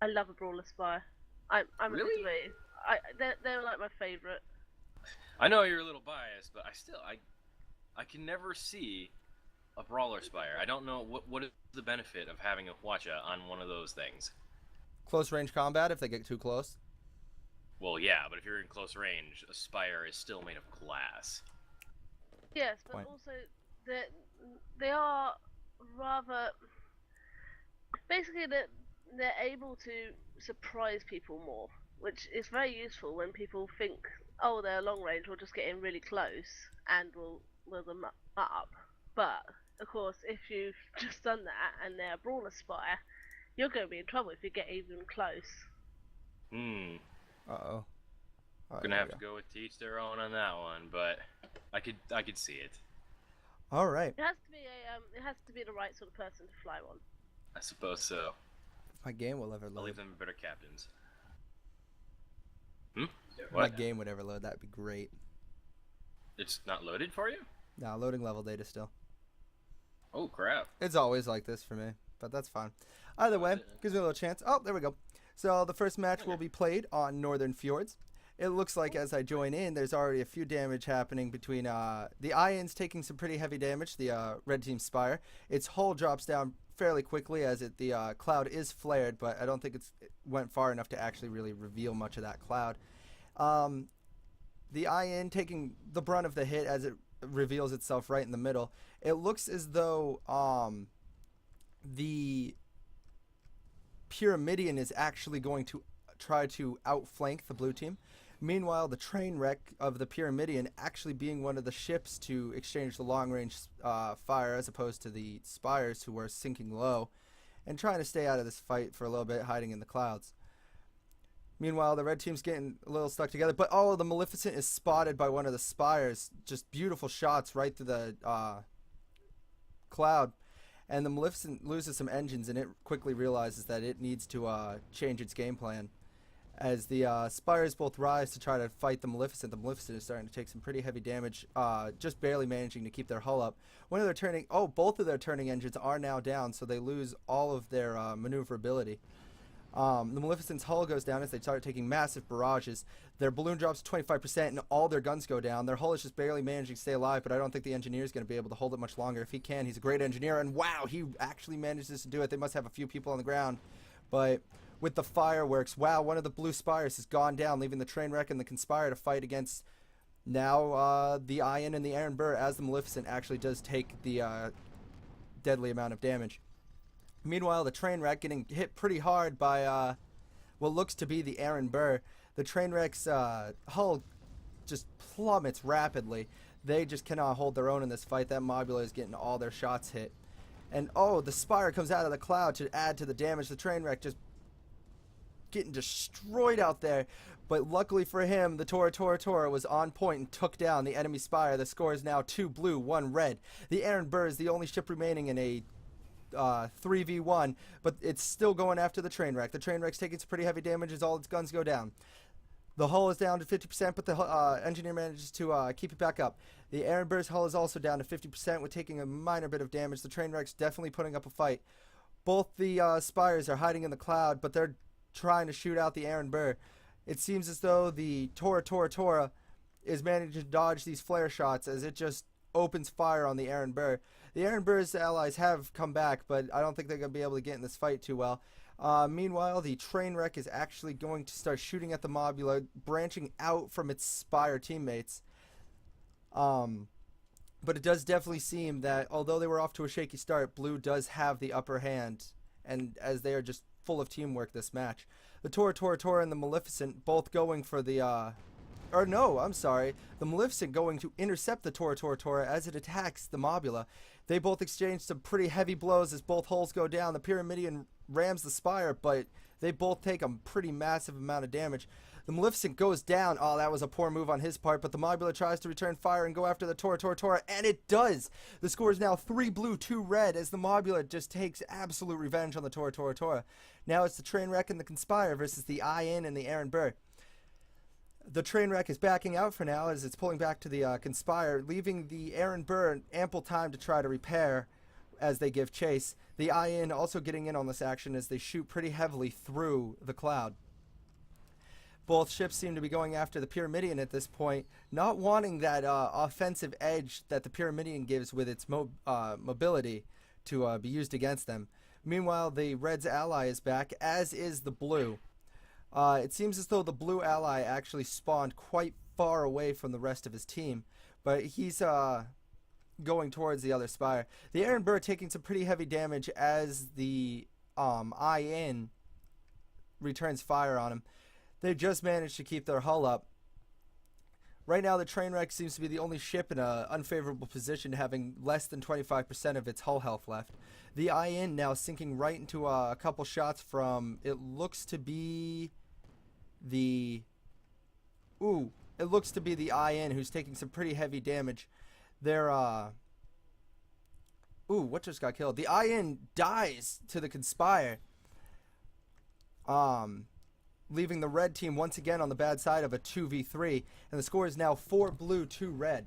I love a brawler spire. I'm Really? literally they're like my favorite. I know you're a little biased, but I can never see a brawler spire. I don't know what is the benefit of having a Hwacha on one of those things. Close range combat if they get too close. Well, yeah, but if you're in close range, a spire is still made of glass. Yes, but Point. also they they are rather basically they're able to surprise people more, which is very useful when people think, oh, they're long range, we'll just get in really close and we'll them up. But of course, if you've just done that and they're a brawler spire, you're going to be in trouble if you get even close. Hmm. Uh-oh. All right, Gonna there we have to go. go with teach their own on that one, but I could see it. All right. It has to be the right sort of person to fly one. I suppose so. If my game will ever I'll leave load. them better captains. Hmm? If my What? game would ever load, that'd be great. It's not loaded for you? Nah, loading level data still. Oh crap. It's always like this for me, but that's fine. Either way, gives me a little chance. Oh, there we go. So the first match will be played on Northern Fjords. It looks like as I join in, there's already a few damage happening between the Iron's taking some pretty heavy damage, the red team Spire. Its hull drops down fairly quickly as the cloud is flared, but I don't think it went far enough to actually really reveal much of that cloud. The Iron taking the brunt of the hit as it reveals itself right in the middle. It looks as though the Pyramidion is actually going to try to outflank the blue team. Meanwhile, the train wreck of the Pyramidion actually being one of the ships to exchange the long range fire as opposed to the Spires who were sinking low and trying to stay out of this fight for a little bit, hiding in the clouds. Meanwhile, the red team's getting a little stuck together, but oh, the Maleficent is spotted by one of the Spires. Just beautiful shots right through the cloud. And the Maleficent loses some engines, and it quickly realizes that it needs to change its game plan. As the Spires both rise to try to fight the Maleficent is starting to take some pretty heavy damage, just barely managing to keep their hull up. Both of their turning engines are now down, so they lose all of their maneuverability. The Maleficent's hull goes down as they start taking massive barrages. Their balloon drops 25% and all their guns go down. Their hull is just barely managing to stay alive, but I don't think the engineer is going to be able to hold it much longer. If he can, he's a great engineer, and wow, he actually manages to do it. They must have a few people on the ground. But with the fireworks, wow, one of the blue Spires has gone down, leaving the train wreck and the Conspire to fight against now the Iron and the Aaron Burr, as the Maleficent actually does take the deadly amount of damage. Meanwhile, the train wreck getting hit pretty hard by what looks to be the Aaron Burr. The train wreck's hull just plummets rapidly. They just cannot hold their own in this fight. That Mobula is getting all their shots hit. And oh, the Spire comes out of the cloud to add to the damage. The train wreck just getting destroyed out there. But luckily for him, the Tora was on point and took down the enemy Spire. The score is now 2 blue, 1 red. The Aaron Burr is the only ship remaining in a 3v1, but it's still going after the train wreck. The train wreck's taking some pretty heavy damage as all its guns go down. The hull is down to 50%, but the engineer manages to keep it back up. The Aaron Burr's hull is also down to 50% with taking a minor bit of damage. The train wreck's definitely putting up a fight. Both the Spires are hiding in the cloud, but they're trying to shoot out the Aaron Burr. It seems as though the Tora is managing to dodge these flare shots as it just opens fire on the Aaron Burr. The Aaron Burr's allies have come back, but I don't think they're going to be able to get in this fight too well. Meanwhile, the train wreck is actually going to start shooting at the Mobula, branching out from its Spire teammates. But it does definitely seem that although they were off to a shaky start, Blue does have the upper hand, and as they are just full of teamwork this match. The Tora and the Maleficent both going for the the Maleficent going to intercept the Tora as it attacks the Mobula. They both exchange some pretty heavy blows as both hulls go down. The Pyramidion rams the Spire, but they both take a pretty massive amount of damage. The Maleficent goes down. Oh, that was a poor move on his part, but the Mobula tries to return fire and go after the Tora, and it does! The score is now 3 blue, 2 red, as the Mobula just takes absolute revenge on the Tora. Now it's the train wreck and the Conspire versus the Ian and the Aaron Burr. The train wreck is backing out for now as it's pulling back to the Conspire, leaving the Aaron Burr ample time to try to repair as they give chase. The IN also getting in on this action as they shoot pretty heavily through the cloud. Both ships seem to be going after the Pyramidion at this point, not wanting that offensive edge that the Pyramidion gives with its mobility to be used against them. Meanwhile, the Red's ally is back, as is the Blue. It seems as though the Blue ally actually spawned quite far away from the rest of his team, but he's going towards the other spire. The Aaron Burr taking some pretty heavy damage as the IN returns fire on him. They just managed to keep their hull up. Right now, the Trainwreck seems to be the only ship in an unfavorable position, having less than 25% of its hull health left. The IN now sinking right into a couple shots from, it looks to be the... Ooh, it looks to be the IN who's taking some pretty heavy damage. They're, Ooh, what just got killed? The IN dies to the Conspire. Leaving the red team once again on the bad side of a 2v3, and the score is now 4 blue, 2 red.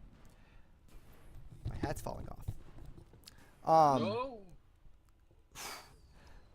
My hat's falling off. No.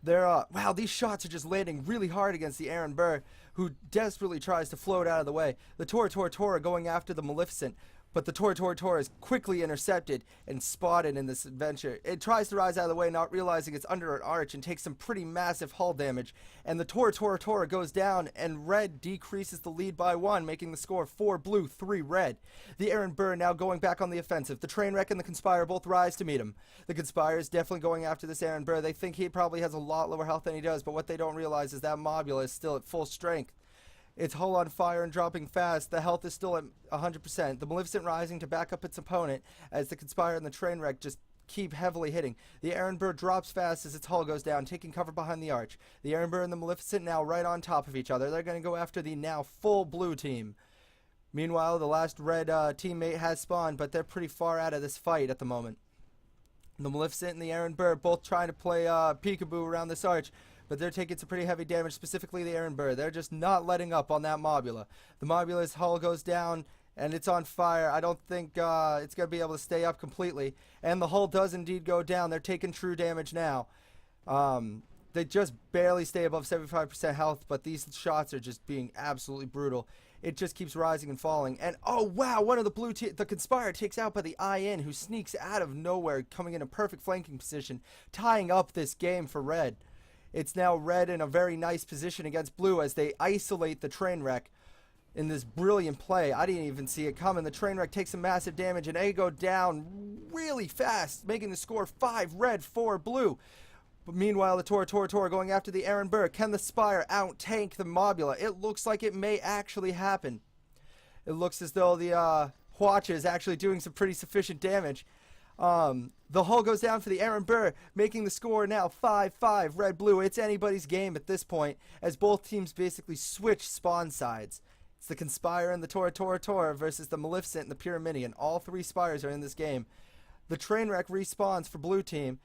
Wow, these shots are just landing really hard against the Aaron Burr, who desperately tries to float out of the way. The Tora going after the Maleficent, but the Tora is quickly intercepted and spotted in this adventure. It tries to rise out of the way, not realizing it's under an arch, and takes some pretty massive hull damage. And the Tora goes down, and red decreases the lead by 1, making the score 4 blue, 3 red. The Aaron Burr now going back on the offensive. The Trainwreck and the Conspire both rise to meet him. The Conspire is definitely going after this Aaron Burr. They think he probably has a lot lower health than he does, but what they don't realize is that Mobula is still at full strength. Its hull on fire and dropping fast. The health is still at 100%. The Maleficent rising to back up its opponent as the Conspire and the Trainwreck just keep heavily hitting. The Aaron Burr drops fast as its hull goes down, taking cover behind the arch. The Aaron Burr and the Maleficent now right on top of each other. They're going to go after the now full blue team. Meanwhile, the last red teammate has spawned, but they're pretty far out of this fight at the moment. The Maleficent and the Aaron Burr both trying to play peekaboo around this arch, but they're taking some pretty heavy damage, specifically the Aaron Burr. They're just not letting up on that Mobula. The Mobula's hull goes down, and it's on fire. I don't think it's going to be able to stay up completely. And the hull does indeed go down. They're taking true damage now. They just barely stay above 75% health, but these shots are just being absolutely brutal. It just keeps rising and falling. And, oh, wow, one of the Conspire takes out by the IN, who sneaks out of nowhere, coming in a perfect flanking position, tying up this game for red. It's now red in a very nice position against blue as they isolate the Trainwreck in this brilliant play. I didn't even see it coming. The Trainwreck takes some massive damage, and they go down really fast, making the score 5 red, 4 blue. But meanwhile, the Tora going after the Aaron Burr. Can the Spire out-tank the Mobula? It looks like it may actually happen. It looks as though the Hwacha is actually doing some pretty sufficient damage. The hull goes down for the Aaron Burr, making the score now 5-5 red-blue. It's anybody's game at this point, as both teams basically switch spawn sides. It's the Conspire and the Tora versus the Maleficent and the Pyramidion. All 3 Spires are in this game. The Trainwreck respawns for blue team,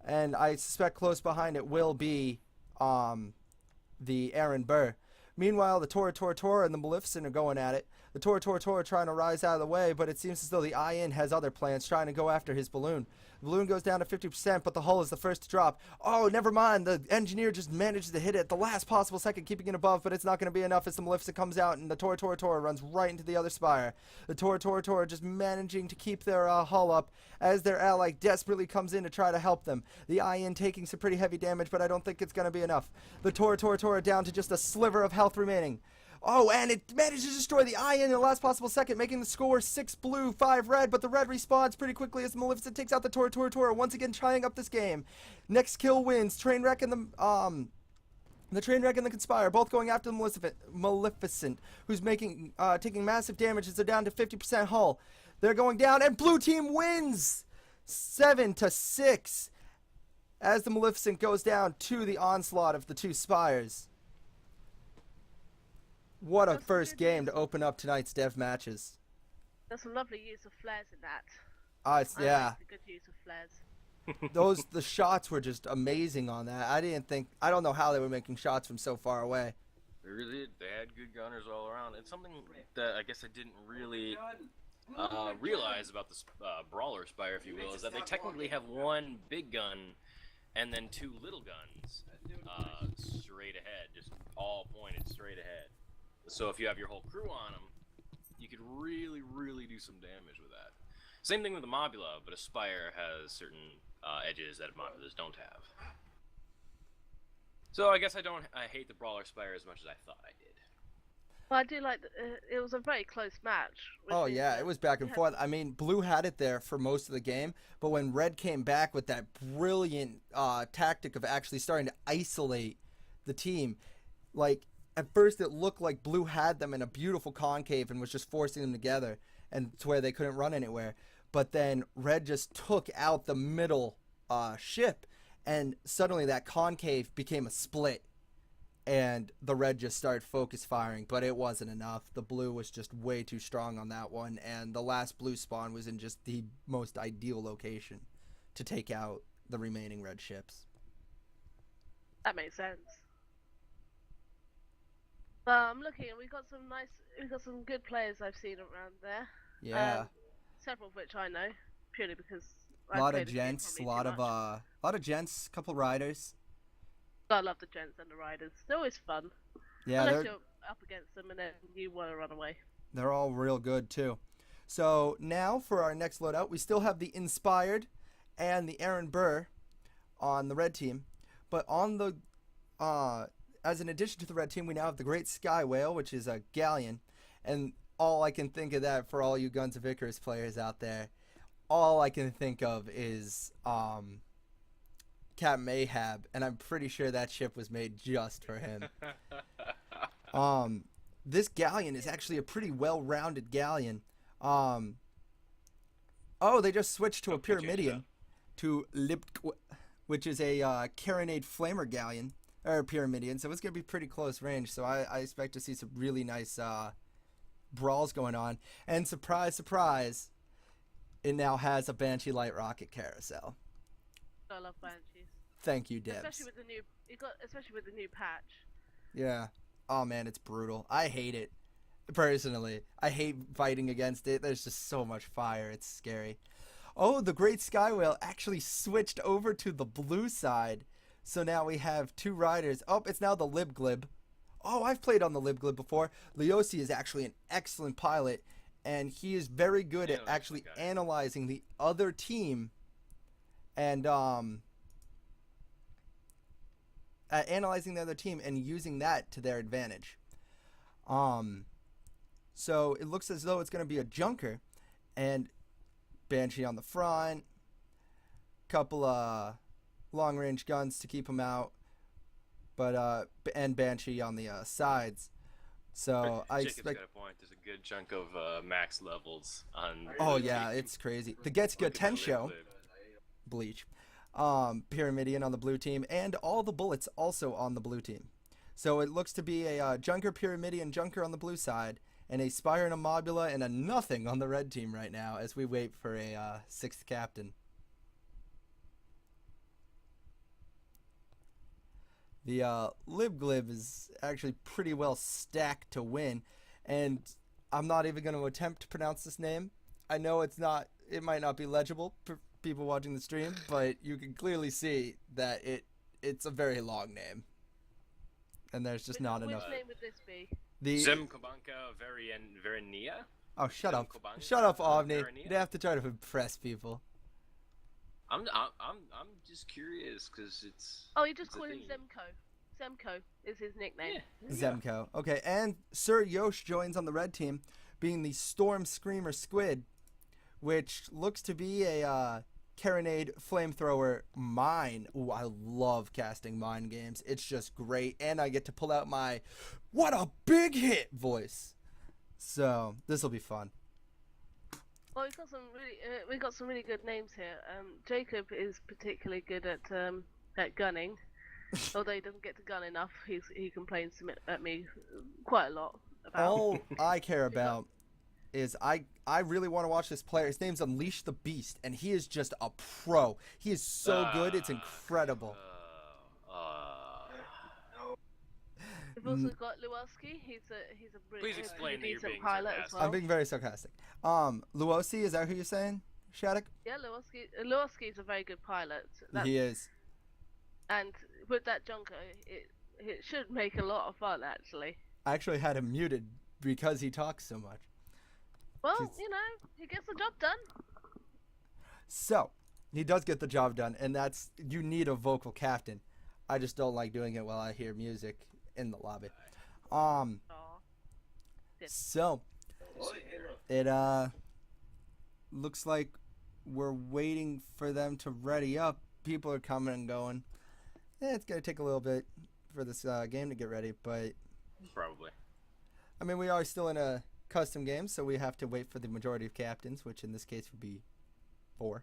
and I suspect close behind it will be the Aaron Burr. Meanwhile, the Tora and the Maleficent are going at it. The Tora trying to rise out of the way, but it seems as though the IN has other plans, trying to go after his balloon. The balloon goes down to 50%, but the hull is the first to drop. Oh, never mind. The engineer just manages to hit it at the last possible second, keeping it above, but it's not going to be enough as the Maleficent comes out, and the Tora runs right into the other spire. The Tora just managing to keep their hull up as their ally desperately comes in to try to help them. The IN taking some pretty heavy damage, but I don't think it's going to be enough. The Tora down to just a sliver of health remaining. Oh, and it manages to destroy the IN in the last possible second, making the score 6 blue, 5 red, but the red respawns pretty quickly as Maleficent takes out the Tora, once again tying up this game. Next kill wins. Trainwreck and the Trainwreck and the Conspire both going after the Maleficent, who's taking massive damage as they're down to 50% hull. They're going down, and blue team wins 7-6 as the Maleficent goes down to the onslaught of the 2 Spires. What a first game to open up tonight's dev matches. There's some lovely use of flares in that. Yeah. I like the good use of flares. The shots were just amazing on that. I don't know how they were making shots from so far away. They had good gunners all around. It's something that I guess I didn't really realize about the Brawler Spire, if you will, is that they technically have one big gun and then two little guns straight ahead, just all pointed straight ahead. So if you have your whole crew on them, you could really, really do some damage with that. Same thing with the Mobula, but a Spire has certain edges that Mobulas don't have. So I guess I hate the Brawler Spire as much as I thought I did. Well, I do like it was a very close match. Oh yeah, it was back and forth. I mean, Blue had it there for most of the game, but when Red came back with that brilliant tactic of actually starting to isolate the team, like at first it looked like Blue had them in a beautiful concave and was just forcing them together and to where they couldn't run anywhere. But then Red just took out the middle ship, and suddenly that concave became a split. And the Red just started focus firing, but it wasn't enough. The Blue was just way too strong on that one, and the last Blue spawn was in just the most ideal location to take out the remaining Red ships. That makes sense. Well, I'm looking, and we got some good players I've seen around there. Yeah. Several of which I know, purely because a lot of gents, a lot of gents, couple riders. I love the gents and the riders. They're always fun. Yeah, unless you're up against them and then you want to run away. They're all real good too. So now for our next loadout, we still have the Inspired and the Aaron Burr on the red team, but on the as an addition to the red team, we now have the Great Sky Whale, which is a galleon, and all I can think of that for all you Guns of Icarus players out there, all I can think of is Captain Ahab, and I'm pretty sure that ship was made just for him. This galleon is actually a pretty well-rounded galleon. Oh, they just switched to a Pyramidion, to which is a Carronade Flamer galleon, or Pyramidion, so it's going to be pretty close range, so I expect to see some really nice brawls going on. And surprise, surprise, it now has a Banshee Light Rocket carousel. I love Banshees. Thank you, Debs. Especially with the new patch. Yeah. Oh man, it's brutal. I hate it. Personally, I hate fighting against it. There's just so much fire. It's scary. Oh, the Great Sky Whale actually switched over to the blue side. So now we have two riders. Oh, it's now the Libglib. Oh, I've played on the Libglib before. Leosi is actually an excellent pilot, and he is very good at actually analyzing the other team and analyzing the other team and using that to their advantage. So it looks as though it's going to be a junker, and Banshee on the front, couple long range guns to keep him out, but and Banshee on the sides. So I expect. Got a point. There's a good chunk of max levels on. Oh yeah, it's crazy. The Getsuga Tensho, Bleach, Pyramidion on the blue team, and all the bullets also on the blue team. So it looks to be a Junker Pyramidion Junker on the blue side, and a Spire and a Mobula and a nothing on the red team right now as we wait for a sixth captain. The Libglib is actually pretty well stacked to win, and I'm not even going to attempt to pronounce this name. I know it might not be legible for people watching the stream, but you can clearly see that it's a very long name, and there's just not enough. Which name would this be? The Zemkobanka Verenia? Oh, shut up! Shut up, Ovni. You'd have to try to impress people. I'm just curious because it's. Oh, you just call him Zemko. Zemko is his nickname. Yeah, Zemko. Okay, and Sir Yosh joins on the red team, being the Storm Screamer Squid, which looks to be a Carronade Flamethrower mine. Ooh, I love casting mine games. It's just great, and I get to pull out my "What a big hit" voice. So this will be fun. Well, we got some really good names here. Jacob is particularly good at gunning, although he doesn't get to gun enough. He complains at me quite a lot about. All I care about is I really want to watch this player. His name's Unleash the Beast, and he is just a pro. He is so good, it's incredible. We've also got Lewowski. He's a Please pretty explain that you're decent being pilot as sarcastic. well. I'm being very sarcastic. Luosi, is that who you're saying, Shadok? Yeah, Lewowski's a very good pilot. He is. And with that Junker, it should make a lot of fun actually. I actually had him muted because he talks so much. Well, He's- he gets the job done. So, he does get the job done, and you need a vocal captain. I just don't like doing it while I hear music in the lobby. Aw. So, it looks like we're waiting for them to ready up. People are coming and going. It's gonna take a little bit for this game to get ready, but Probably. I mean, we are still in a custom game, so we have to wait for the majority of captains, which in this case would be 4.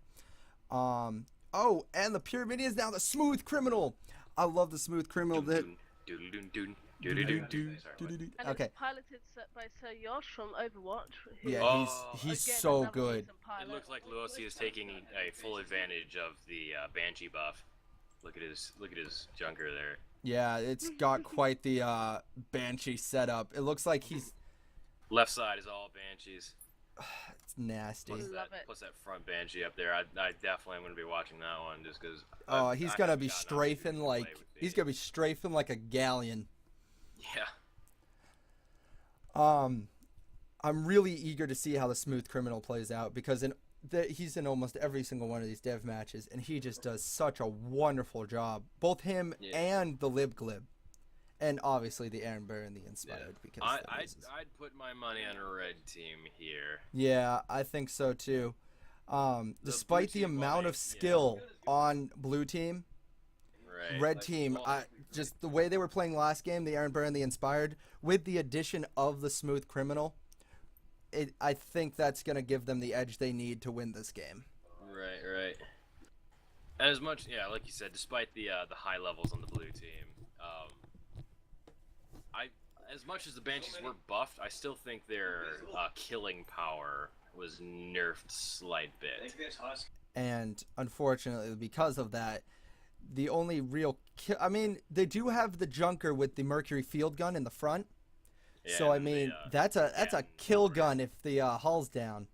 Oh, and the Pyramid is now the Smooth Criminal. I love the Smooth Criminal. And Okay. it's piloted by Sir Yosh from Overwatch. who- Yeah, Oh. he's again, so another good. decent It pilot. looks like Luosi is taking a full advantage of the Banshee buff. Look at his junker there. Yeah, it's got quite the Banshee setup. It looks like he's Left side is all Banshees. it's nasty. Love it. Plus that front Banshee up there. I definitely am going to be watching that one just because. Oh, he's gonna be strafing like a galleon. Yeah. I'm really eager to see how the Smooth Criminal plays out because he's in almost every single one of these dev matches, and he just does such a wonderful job. Both him and the Lib Glib, and obviously the Aaron Burr and the Inspired. Because I'd put my money on a red team here. Yeah, I think so too. Despite the amount of skill on blue team, Right. red team, just the way they were playing last game, the Aaron Burr and the Inspired, with the addition of the Smooth Criminal, I think that's going to give them the edge they need to win this game. Right. As much, like you said, despite the high levels on the blue team, as much as the Banshees were buffed, I still think their killing power was nerfed slight bit. And unfortunately, because of that, the only real I mean, they do have the Junker with the Mercury field gun in the front. Yeah, So I mean, that's a kill gun if the hull's down.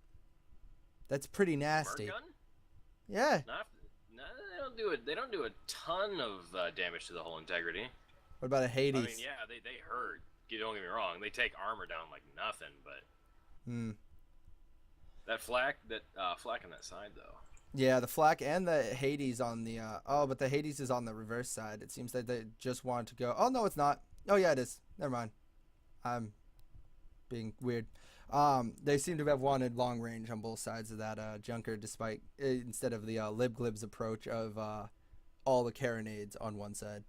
That's pretty nasty. Gun? Yeah. No, they don't do a ton of damage to the hull integrity. What about a Hades? I mean, yeah, they hurt. Don't get me wrong. They take armor down like nothing, but that flak on that side though. Yeah, the flak and the Hades on the but the Hades is on the reverse side. It seems that they just want to go. Oh no, it's not. Oh yeah, it is. Never mind. I'm being weird. They seem to have wanted long range on both sides of that Junker, despite instead of the Lib Glib's approach of all the carronades on one side.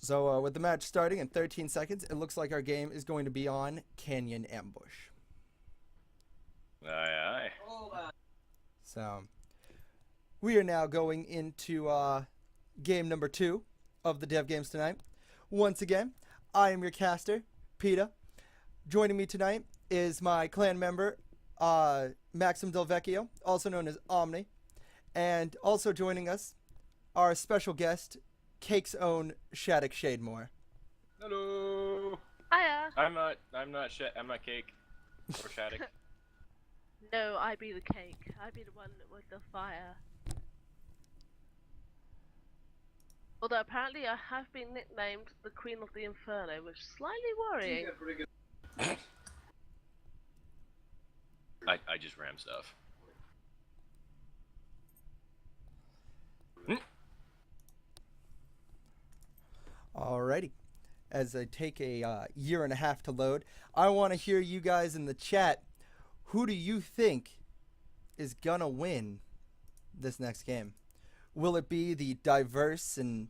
So with the match starting in 13 seconds, it looks like our game is going to be on Canyon Ambush. Aye. So we are now going into game number 2 of the Dev Games tonight. Once again, I am your caster, PETA. Joining me tonight is my clan member, Maxim Delvechio, also known as Omni. And also joining us, our special guest, Cake's own Shadok Shademore. Hello. Hiya. I'm not Cake or Shadok. No, I be the cake. I be the one with the fire. Although apparently I have been nicknamed the Queen of the Inferno, which is slightly worrying. I just ram stuff. Alrighty. As I take a year and a half to load, I want to hear you guys in the chat. Who do you think is gonna win this next game? Will it be the diverse and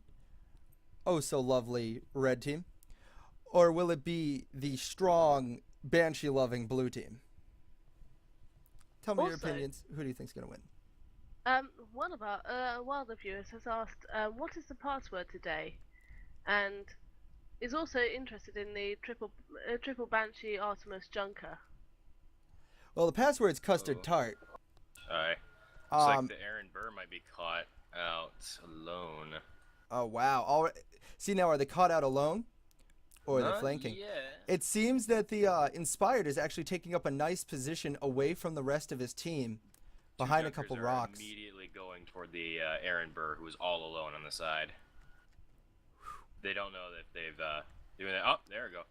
oh so lovely red team? Or will it be the strong, banshee-loving blue team? Tell me your Also- opinions. Who do you think's gonna win? One of the viewers has asked, what is the password today? And is also interested in the triple Banshee Artemis Junker. Well, the password's custard tart. Alright. Looks like the Aaron Burr might be caught out alone. Oh wow! See now, are they caught out alone? or the Not flanking. yet. It seems that the Inspired is actually taking up a nice position away from the rest of his team, behind a Junkers couple are rocks. Immediately going toward the Aaron Burr, who is all alone on the side. They don't know that they've doing that. Oh, there we go.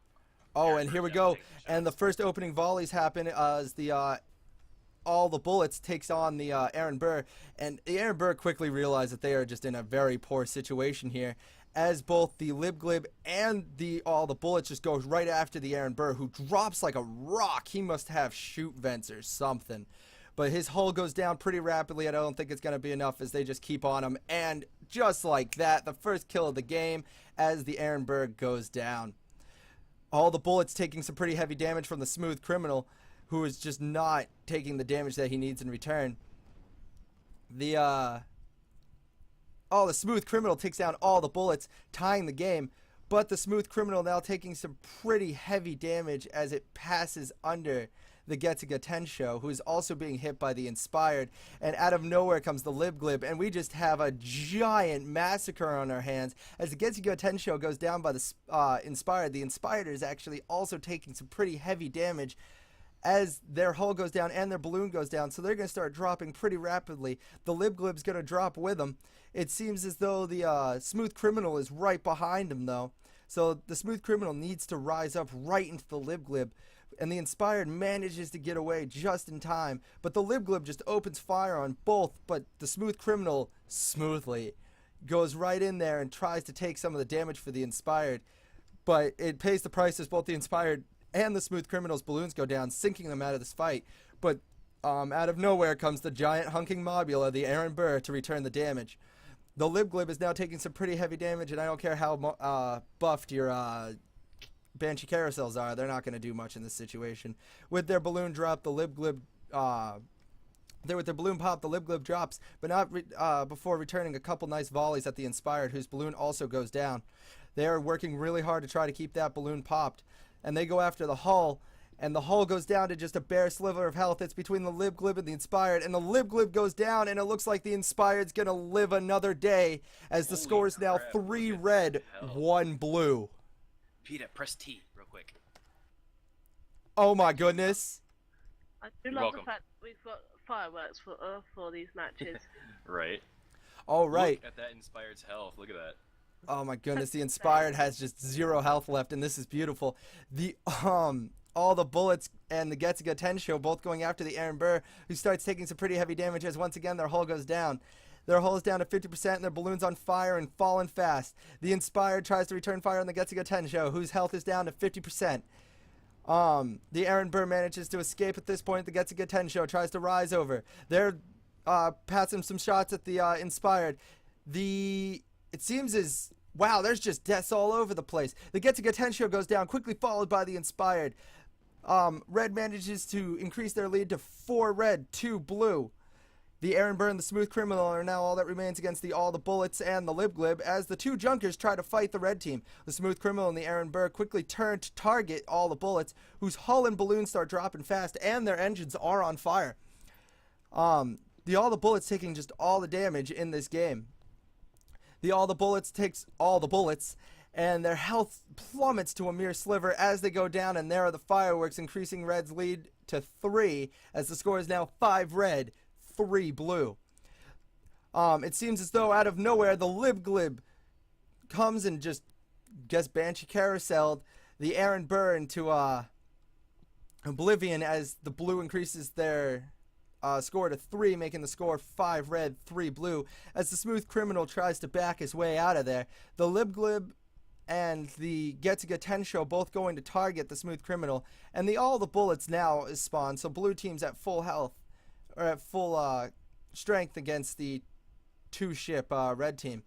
Oh, Aaron and Burr's here we definitely go. taking some And the shots. first opening volleys happen as the all the bullets takes on the Aaron Burr, and the Aaron Burr quickly realize that they are just in a very poor situation here, as both the Libglib and all the bullets just goes right after the Aaron Burr, who drops like a rock. He must have shoot vents or something. But his hull goes down pretty rapidly. I don't think it's going to be enough as they just keep on him. And just like that, the first kill of the game as the Aaron Burr goes down. All the bullets taking some pretty heavy damage from the Smooth Criminal, who is just not taking the damage that he needs in return. The Smooth Criminal takes down all the bullets, tying the game. But the Smooth Criminal now taking some pretty heavy damage as it passes under the Getziga Tensho, who is also being hit by the Inspired. And out of nowhere comes the Libglib, and we just have a giant massacre on our hands as the Getziga Tensho goes down by the Inspired. The Inspired is actually also taking some pretty heavy damage as their hull goes down and their balloon goes down, so they're going to start dropping pretty rapidly. The Libglib's going to drop with them. It seems as though the Smooth Criminal is right behind him, though. So the Smooth Criminal needs to rise up right into the Libglib, and the Inspired manages to get away just in time. But the Libglib just opens fire on both, but the Smooth Criminal smoothly goes right in there and tries to take some of the damage for the Inspired. But it pays the price as both the Inspired and the Smooth Criminal's balloons go down, sinking them out of this fight. But out of nowhere comes the giant hunking mobula, the Aaron Burr, to return the damage. The Libglib is now taking some pretty heavy damage, and I don't care how buffed your Banshee carousels are, they're not going to do much in this situation. With their balloon drop, the Libglib with their balloon pop, the Libglib drops, but not before returning a couple nice volleys at the Inspired, whose balloon also goes down. They are working really hard to try to keep that balloon popped, and they go after the hull, and the hull goes down to just a bare sliver of health. It's between the Libglib and the Inspired, and the Libglib goes down, and it looks like the Inspired's going to live another day, as the Holy score is now crap, 3 look at red, that health. 1 blue. Peter, press T real quick. Oh my goodness. I do You're love welcome. the fact that we've got fireworks for these matches. Right. All right. Look at that Inspired's health. Look at that. Oh my goodness, the Inspired has just 0 health left, and this is beautiful. The all the bullets and the Getziga Tensho both going after the Aaron Burr, who starts taking some pretty heavy damage as once again their hull goes down. Their hull is down to 50% and their balloon's on fire and falling fast. The Inspired tries to return fire on the Getziga Tensho, whose health is down to 50%. The Aaron Burr manages to escape at this point. The Getziga Tensho tries to rise over. They're passing some shots at the Inspired. It seems as wow, there's just deaths all over the place. The Getziga Tensho goes down, quickly followed by the Inspired. Red manages to increase their lead to 4 red, 2 blue. The Aaron Burr and the Smooth Criminal are now all that remains against all the bullets and the Libglib, as the 2 Junkers try to fight the red team. The Smooth Criminal and the Aaron Burr quickly turn to target all the bullets, whose hull and balloons start dropping fast, and their engines are on fire. All the bullets taking just all the damage in this game. All the bullets takes all the bullets, and their health plummets to a mere sliver as they go down, and there are the fireworks, increasing Red's lead to 3, as the score is now 5 red, 3 blue. It seems as though out of nowhere the Libglib comes and just gets Banshee carouseled the Aaron Burr into oblivion, as the blue increases their score to 3, making the score 5 red, 3 blue, as the Smooth Criminal tries to back his way out of there. The Libglib and the Getziga Tensho both going to target the Smooth Criminal, and all the bullets now is spawned, so blue team's at full health, or at full strength against the 2-ship red team,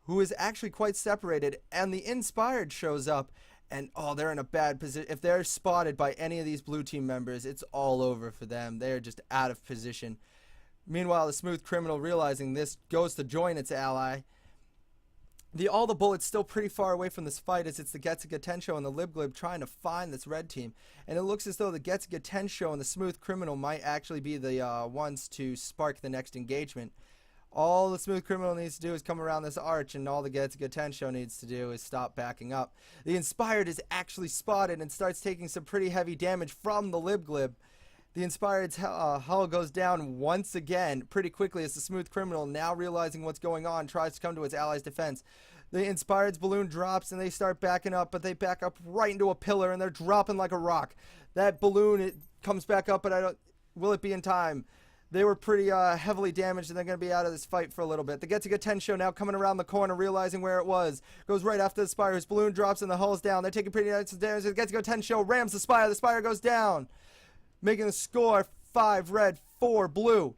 who is actually quite separated, and the Inspired shows up, and they're in a bad position. If they're spotted by any of these blue team members, it's all over for them. They're just out of position. Meanwhile, the Smooth Criminal, realizing this, goes to join its ally. All the bullets still pretty far away from this fight, as it's the Getziga Tensho and the Libglib trying to find this red team. And it looks as though the Getziga Tensho and the Smooth Criminal might actually be the ones to spark the next engagement. All the Smooth Criminal needs to do is come around this arch, and all the Getsuga Tensho needs to do is stop backing up. The Inspired is actually spotted and starts taking some pretty heavy damage from the Libglib. The Inspired's hull goes down once again pretty quickly as the Smooth Criminal, now realizing what's going on, tries to come to its allies' defense. The Inspired's balloon drops and they start backing up, but they back up right into a pillar and they're dropping like a rock. That balloon, it comes back up, but will it be in time? They were pretty heavily damaged, and they're going to be out of this fight for a little bit. The Getsuga Tensho now coming around the corner, realizing where it was. Goes right after the Spire. His balloon drops and the hull's down. They're taking pretty nice damage. The Getsuga Tensho rams the Spire. The Spire goes down, making the score 5 red, 4 blue.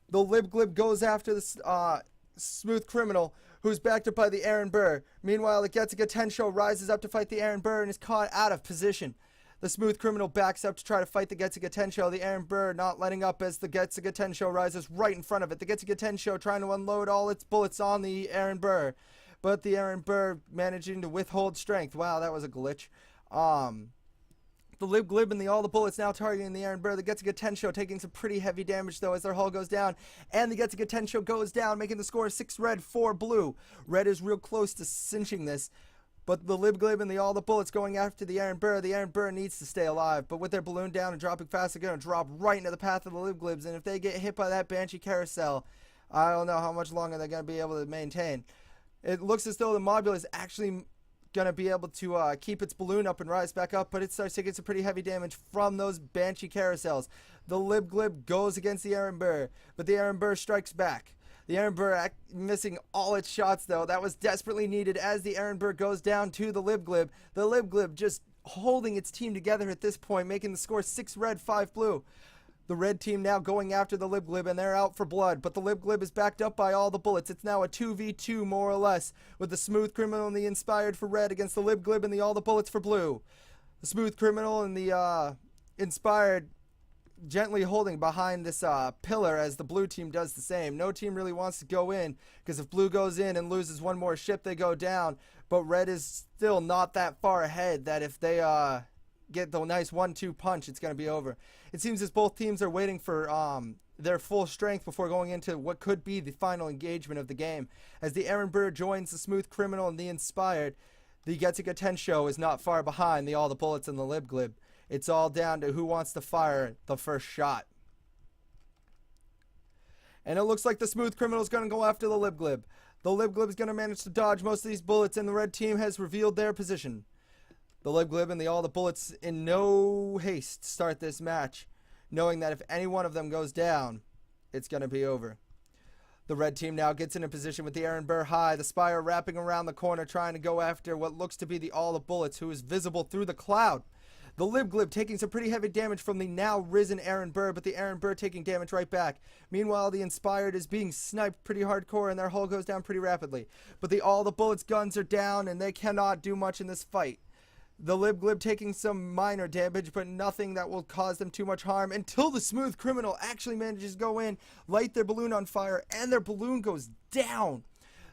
The Libglib goes after the Smooth Criminal, who's backed up by the Aaron Burr. Meanwhile, the Getsuga Tensho rises up to fight the Aaron Burr and is caught out of position. The Smooth Criminal backs up to try to fight the Getsuga Tensho. The Aaron Burr not letting up as the Getsuga Tensho rises right in front of it. The Getsuga Tensho trying to unload all its bullets on the Aaron Burr, but the Aaron Burr managing to withhold strength. Wow, that was a glitch. The Libglib and all the bullets now targeting the Aaron Burr. The Getsuga Tensho taking some pretty heavy damage, though, as their hull goes down. And the Getsuga Tensho goes down, making the score 6 red, 4 blue. Red is real close to cinching this. But the Libglib and all the bullets going after the Aaron Burr needs to stay alive. But with their balloon down and dropping fast, they're going to drop right into the path of the Libglibs. And if they get hit by that Banshee Carousel, I don't know how much longer they're going to be able to maintain. It looks as though the Mobula is actually going to be able to keep its balloon up and rise back up, but it starts taking some pretty heavy damage from those Banshee Carousels. The Libglib goes against the Aaron Burr, but the Aaron Burr strikes back. The Aaron Burr missing all its shots, though. That was desperately needed as the Aaron Burr goes down to the Libglib. The Libglib just holding its team together at this point, making the score 6 red, 5 blue. The red team now going after the Libglib, and they're out for blood. But the Libglib is backed up by all the bullets. It's now a 2v2, more or less, with the Smooth Criminal and the Inspired for red against the Libglib and all the bullets for blue. The Smooth Criminal and the Inspired gently holding behind this pillar as the blue team does the same. No team really wants to go in, because if blue goes in and loses one more ship, they go down. But red is still not that far ahead that if they get the nice 1-2 punch, it's going to be over. It seems as both teams are waiting for their full strength before going into what could be the final engagement of the game. As the Aaron Burr joins the Smooth Criminal and the Inspired, the Getsuga Tensho is not far behind all the bullets in the Libglib. It's all down to who wants to fire the first shot. And it looks like the Smooth Criminal is going to go after the Libglib. The Libglib is going to manage to dodge most of these bullets, and the red team has revealed their position. The Libglib and all the bullets in no haste start this match, knowing that if any one of them goes down, it's going to be over. The red team now gets in a position with the Aaron Burr high, the Spire wrapping around the corner, trying to go after what looks to be all the bullets, who is visible through the cloud. The Libglib taking some pretty heavy damage from the now risen Aaron Burr, but the Aaron Burr taking damage right back. Meanwhile, the Inspired is being sniped pretty hardcore, and their hull goes down pretty rapidly. But all the bullets' guns are down, and they cannot do much in this fight. The Libglib taking some minor damage, but nothing that will cause them too much harm, until the Smooth Criminal actually manages to go in, light their balloon on fire, and their balloon goes down.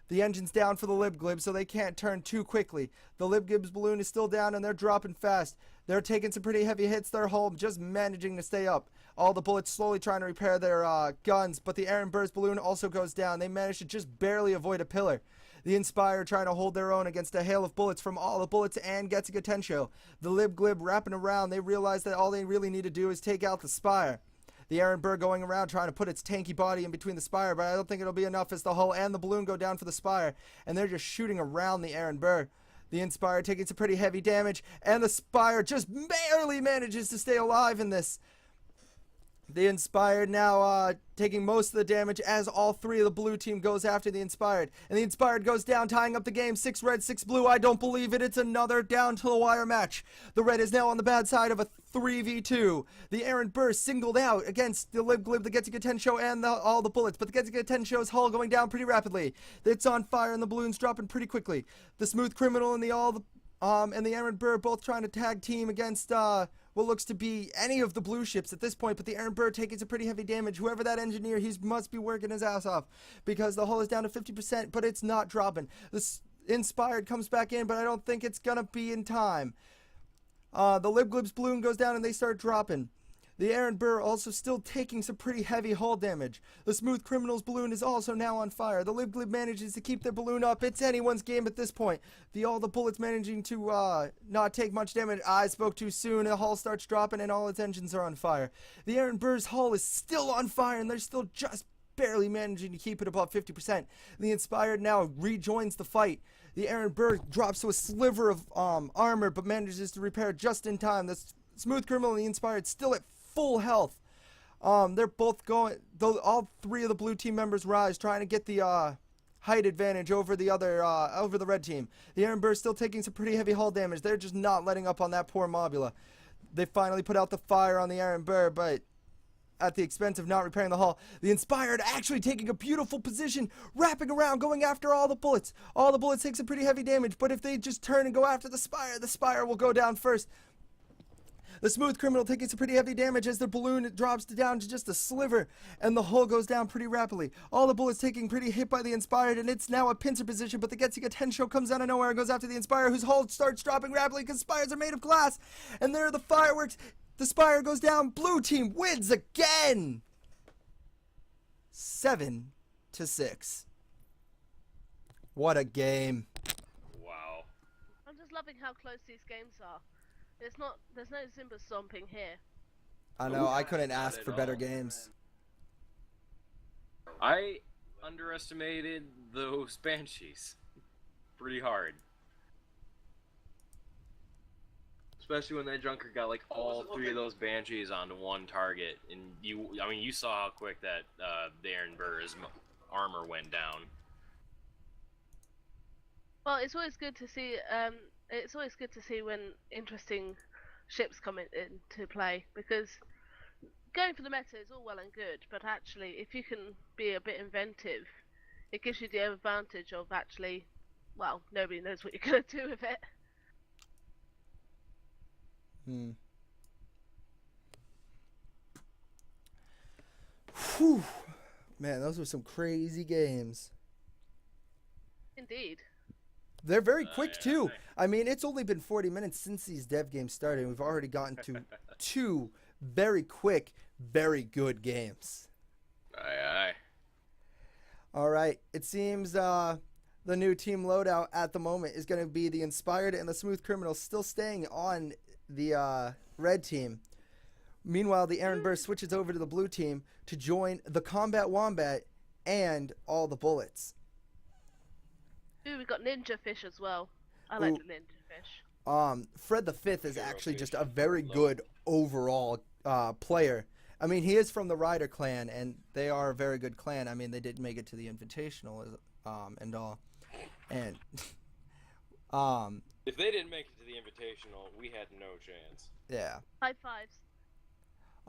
The engine's down for the Libglib, so they can't turn too quickly. The Libglib's balloon is still down, and they're dropping fast. They're taking some pretty heavy hits. Their hull just managing to stay up. All the bullets slowly trying to repair their guns, but the Aaron Burr's balloon also goes down. They manage to just barely avoid a pillar. The Inspired trying to hold their own against a hail of bullets from all the bullets and Getsuga Tensho. The Libglib wrapping around. They realize that all they really need to do is take out the Spire. The Aaron Burr going around trying to put its tanky body in between the Spire, but I don't think it'll be enough as the hull and the balloon go down for the Spire, and they're just shooting around the Aaron Burr. The Inspired taking some pretty heavy damage, and the Spire just barely manages to stay alive in this. The Inspired now taking most of the damage as all three of the blue team goes after the Inspired. And the Inspired goes down, tying up the game. 6 red, 6 blue. I don't believe it. It's another down to the wire match. The red is now on the bad side of a 3v2. The Aaron Burr singled out against the Libglib, the Getsuga Tensho, and all the bullets. But the Getsuga Tensho's hull going down pretty rapidly. It's on fire and the balloon's dropping pretty quickly. The Smooth Criminal and the Aaron Burr both trying to tag team against what looks to be any of the blue ships at this point, but the Aaron Burr taking some pretty heavy damage. Whoever that engineer, he must be working his ass off, because the hull is down to 50%, but it's not dropping. The Inspired comes back in, but I don't think it's gonna be in time. The Libglib's balloon goes down and they start dropping. The Aaron Burr also still taking some pretty heavy hull damage. The Smooth Criminal's balloon is also now on fire. The Lib Glib manages to keep their balloon up. It's anyone's game at this point. All the bullets managing to not take much damage. I spoke too soon. The hull starts dropping and all its engines are on fire. The Aaron Burr's hull is still on fire and they're still just barely managing to keep it above 50%. The Inspired now rejoins the fight. The Aaron Burr drops to a sliver of armor but manages to repair it just in time. The Smooth Criminal and the Inspired still at full health. They're both going, though all three of the blue team members rise, trying to get the height advantage over the over the red team. The Aaron Burr still taking some pretty heavy hull damage. They're just not letting up on that poor Mobula. They finally put out the fire on the Aaron Burr, but at the expense of not repairing the hull. The Inspired actually taking a beautiful position, wrapping around, going after all the bullets. All the bullets take some pretty heavy damage, but if they just turn and go after the Spire will go down first. The Smooth Criminal taking some pretty heavy damage as the balloon drops down to just a sliver, and the hull goes down pretty rapidly. All the bullets taking pretty hit by the Inspired, and it's now a pincer position, but the Getsuga Tensho comes out of nowhere and goes after the Inspired, whose hull starts dropping rapidly because Spires are made of glass. And there are the fireworks. The Spire goes down. Blue team wins again. 7-6. What a game. Wow. I'm just loving how close these games are. There's no Zimba stomping here. I know, I couldn't Not ask at for better all. games. I underestimated those Banshees pretty hard. Especially when that Junker got like all three of those Banshees onto one target, and you saw how quick that the Aaron Burr's armor went down. Well, it's always good to see. It's always good to see when interesting ships come into play, because going for the meta is all well and good, but actually, if you can be a bit inventive, it gives you the advantage of actually, well, nobody knows what you're gonna do with it. Whew. Man, those were some crazy games. Indeed. They're very quick, yeah, too. thanks. I mean, it's only been 40 minutes since these dev games started, and we've already gotten to 2 very quick, very good games. Aye, aye. All right. It seems the new team loadout at the moment is going to be the Inspired and the Smooth Criminal still staying on the red team. Meanwhile, the Aaron Burr switches over to the blue team to join the Combat Wombat and all the bullets. Ooh, we got Ninja Fish as well. I like Ooh. the Ninja Fish. Fred the Fifth is Hero actually Fish. just a very good overall player. I mean, he is from the Ryder clan, and they are a very good clan. I mean, they did make it to the Invitational and all. And If they didn't make it to the Invitational, we had no chance. yeah. High fives.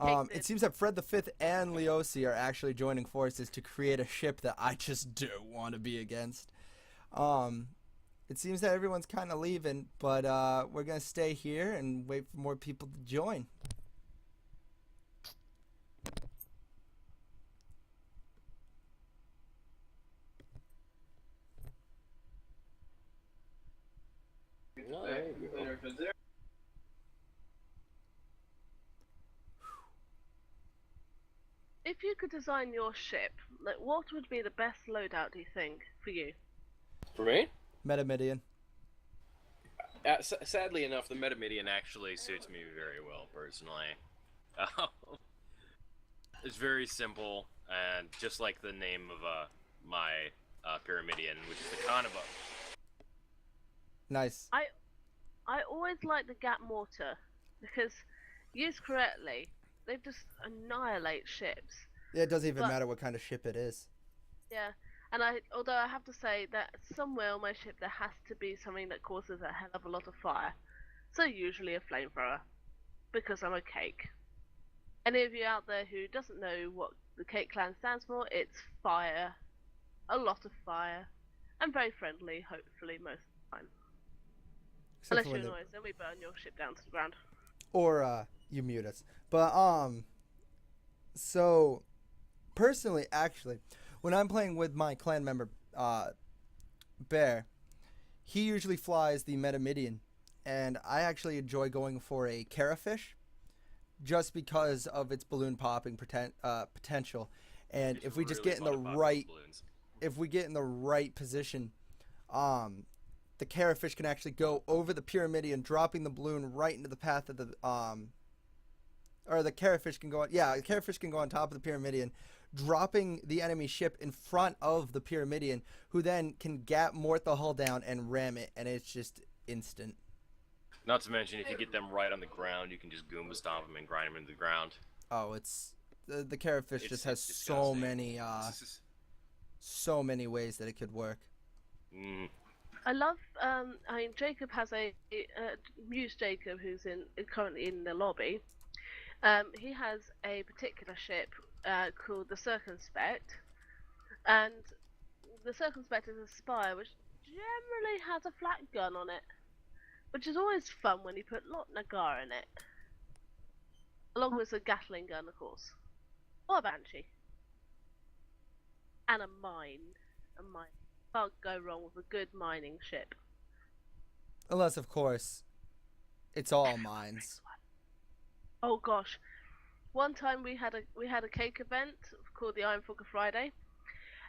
Takes It it. seems that Fred the Fifth and Leosi are actually joining forces to create a ship that I just don't want to be against. It seems that everyone's kind of leaving, but we're going to stay here and wait for more people to join. Well, there you go. If you could design your ship, like, what would be the best loadout, do you think, for you? For me? Metamidian. Sadly enough, the Metamidian actually suits me very well, personally. It's very simple, and just like the name of my Pyramidian, which is the Kanaba. Nice. I always like the Gap Mortar, because used correctly, they just annihilate ships. Yeah, it doesn't even But- matter what kind of ship it is. Yeah, and although I have to say that somewhere on my ship there has to be something that causes a hell of a lot of fire. So usually a flamethrower, because I'm a cake. Any of you out there who doesn't know what the Cake Clan stands for, it's fire, a lot of fire, and very friendly, hopefully most of the time. Except Unless for you're when annoyed, then we burn your ship down to the ground. or you mute us. But so personally, actually, when I'm playing with my clan member Bear, he usually flies the Metamidian, and I actually enjoy going for a Carafish just because of its balloon popping potential. And It's if we just really get in fun the to pop right, those balloons. if we get in the right position, the carrotfish can actually go over the pyramidion, dropping the balloon right into the path of the or the carrotfish can go on. Yeah, the carrotfish can go on top of the pyramidion, dropping the enemy ship in front of the pyramidion, who then can gap Mort the hull down and ram it, and it's just instant. Not to mention, if you get them right on the ground, you can just Goomba stomp them and grind them into the ground. Oh, it's the carrotfish It's just has so disgusting. so many ways that it could work. Mm. I love. I mean, Jacob has Muse Jacob, who's currently in the lobby. He has a particular ship called the Circumspect, and the Circumspect is a spire which generally has a flat gun on it, which is always fun when you put Lot Nagar in it, along with a Gatling gun, of course, or a Banshee, and a mine. Can't go wrong with a good mining ship. Unless, of course, it's all mines. Oh gosh, one time we had a cake event called the Iron Fogger Friday,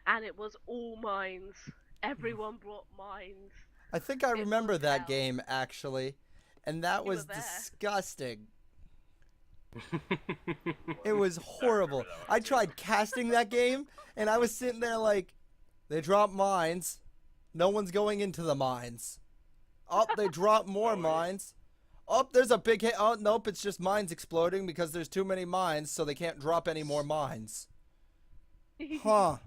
and it was all mines. Everyone brought mines. I think I remember was that hell. game, actually, and that You was were there. disgusting. It was horrible. I tried casting that game, and I was sitting there like, they drop mines. No one's going into the mines. Oh, they drop more mines. Oh, there's a big hit. Oh, nope, it's just mines exploding because there's too many mines, so they can't drop any more mines. Huh.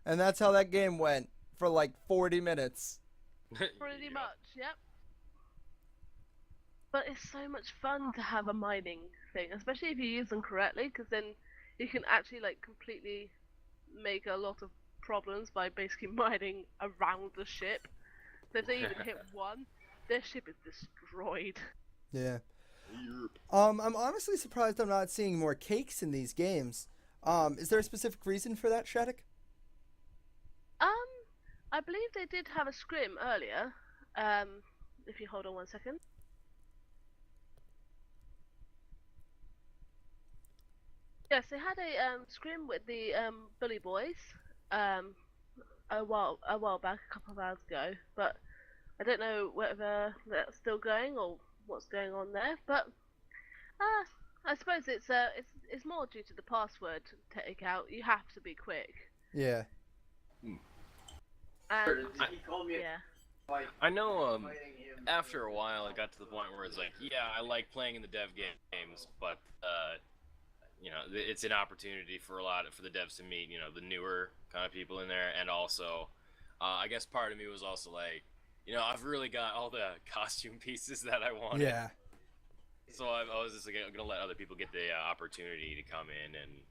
And that's how that game went for like 40 minutes. Pretty Yeah. much, yep. But it's so much fun to have a mining thing, especially if you use them correctly, because then you can actually like completely make a lot of problems by basically mining around the ship. So if they even hit one, their ship is destroyed. Yeah. I'm honestly surprised I'm not seeing more cakes in these games. Is there a specific reason for that, Shadok? I believe they did have a scrim earlier. If you hold on 1 second. Yes, they had a scrim with the Bully Boys a while back, a couple of hours ago, but I don't know whether that's still going or what's going on there. But I suppose it's more due to the password takeout. You have to be quick. Yeah. And yeah. I know after a while it got to the point where it's like, yeah, I like playing in the dev games, but you know, it's an opportunity for the devs to meet, you know, the newer kind of people in there, and also I guess part of me was also like, you know, I've really got all the costume pieces that I wanted. Yeah. So I was just like, gonna let other people get the opportunity to come in and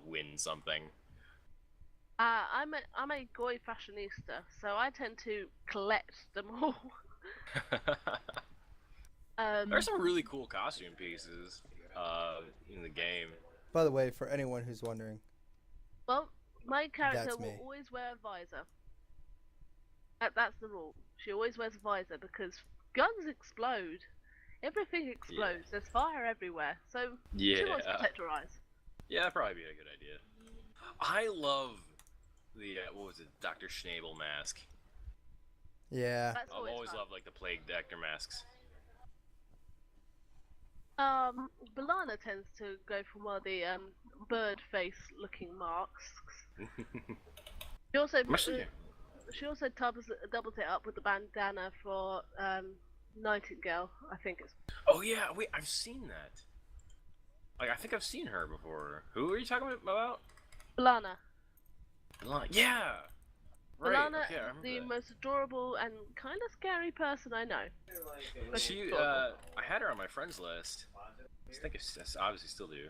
win something. I'm a GoI fashionista, so I tend to collect them all. There's some really cool costume pieces in the game. By the way, for anyone who's wondering, Well, my character That's will me. always wear a visor. That's the rule. She always wears a visor because guns explode. Everything explodes. There's fire everywhere. So she wants to protect her eyes. Yeah, that'd probably be a good idea. I love the what was it, Dr. Schnabel mask. yeah. That's I've always fun. loved like the plague doctor masks. Balana tends to go for one of the bird face looking masks. She also she also doubles it up with the bandana for Nightingale. I think it's. Oh yeah, wait, I've seen that. Like, I think I've seen her before. Who are you talking about? Balana. Yeah. Right. Balana Okay, I is remember the that. most adorable and kind of scary person I know. But she's She, adorable. I had her on my friends list. I think I obviously still do.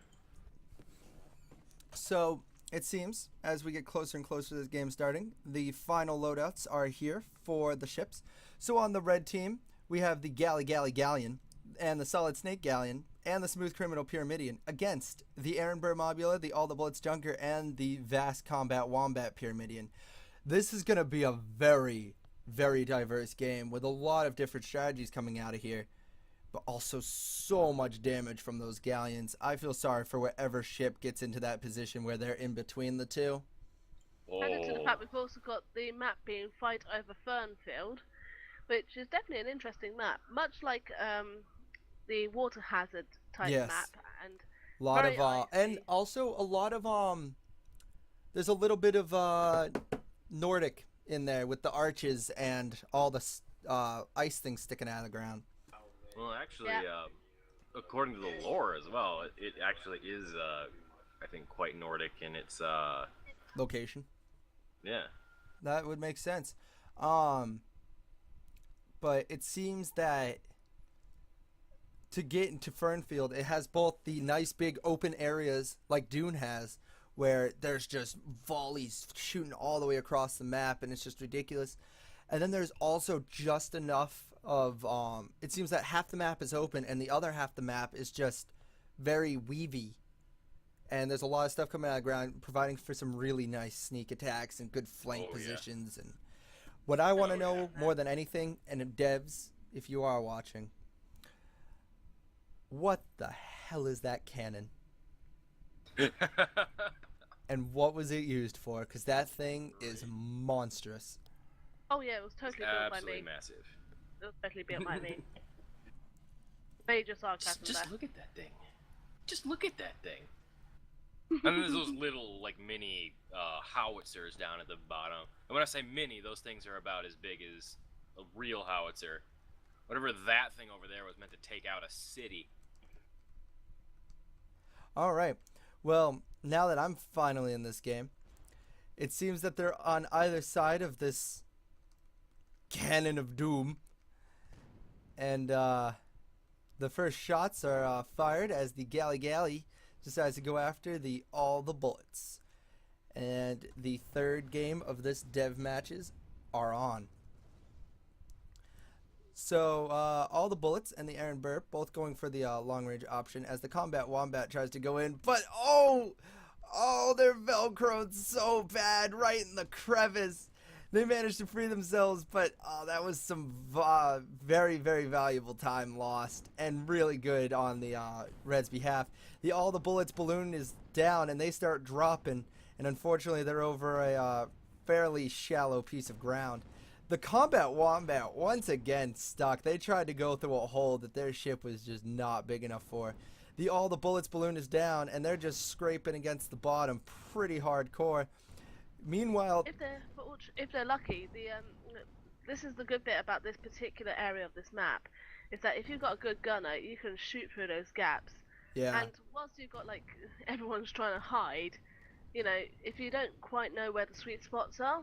So it seems as we get closer and closer to this game starting, the final loadouts are here for the ships. So on the red team, we have the Galleon and the Solid Snake Galleon and the Smooth Criminal Pyramidion against the Aaron Burr Mobula, the All the Bullets Junker, and the Vast Combat Wombat Pyramidion. This is going to be a very, very diverse game with a lot of different strategies coming out of here. but also so much damage from those galleons. I feel sorry for whatever ship gets into that position where they're in between the two. Added to the Oh, fact we've also got the map being Fight over Fernfield, which is definitely an interesting map, much like the Water Hazard type Yes. map, and A lot very of and icy. also a lot of there's a little bit of Nordic in there with the arches and all the ice things sticking out of the ground. well, actually, Yeah. according to the lore as well, it actually is, I think, quite Nordic in its, Location. yeah. That would make sense. But it seems that to get into Fernfield, it has both the nice big open areas like Dune has, where there's just volleys shooting all the way across the map, and it's just ridiculous. And then there's also just enough of it seems that half the map is open, and the other half the map is just very weavy. And there's a lot of stuff coming out of the ground, providing for some really nice sneak attacks and good flank Oh, yeah. positions. And what I want to Oh, know yeah. more than anything, and devs, if you are watching, what the hell is that cannon? And what was it used for? Because that thing is monstrous. Oh yeah, it was totally built by Absolutely me. massive. It was totally built by me. Major sarcasm Just there. look at that thing. Just look at that thing. And then there's those little, like, mini howitzers down at the bottom. And when I say mini, those things are about as big as a real howitzer. Whatever that thing over there was meant to take out a city. All right. Well, now that I'm finally in this game, it seems that they're on either side of this cannon of doom. And the first shots are fired as the Galley decides to go after all the bullets. And the third game of this dev matches are on. So all the bullets and the Aaron Burr both going for the long range option as the Combat Wombat tries to go in, but oh, they're velcroed so bad right in the crevice. They managed to free themselves, but that was some very, very valuable time lost and really good on the Reds' behalf. All the bullets balloon is down and they start dropping, and unfortunately they're over a fairly shallow piece of ground. The Combat Wombat once again stuck. They tried to go through a hole that their ship was just not big enough for. All the bullets balloon is down and they're just scraping against the bottom pretty hardcore. Meanwhile, If they're lucky, this is the good bit about this particular area of this map, is that if you've got a good gunner, you can shoot through those gaps. yeah. And whilst you've got like everyone's trying to hide, if you don't quite know where the sweet spots are,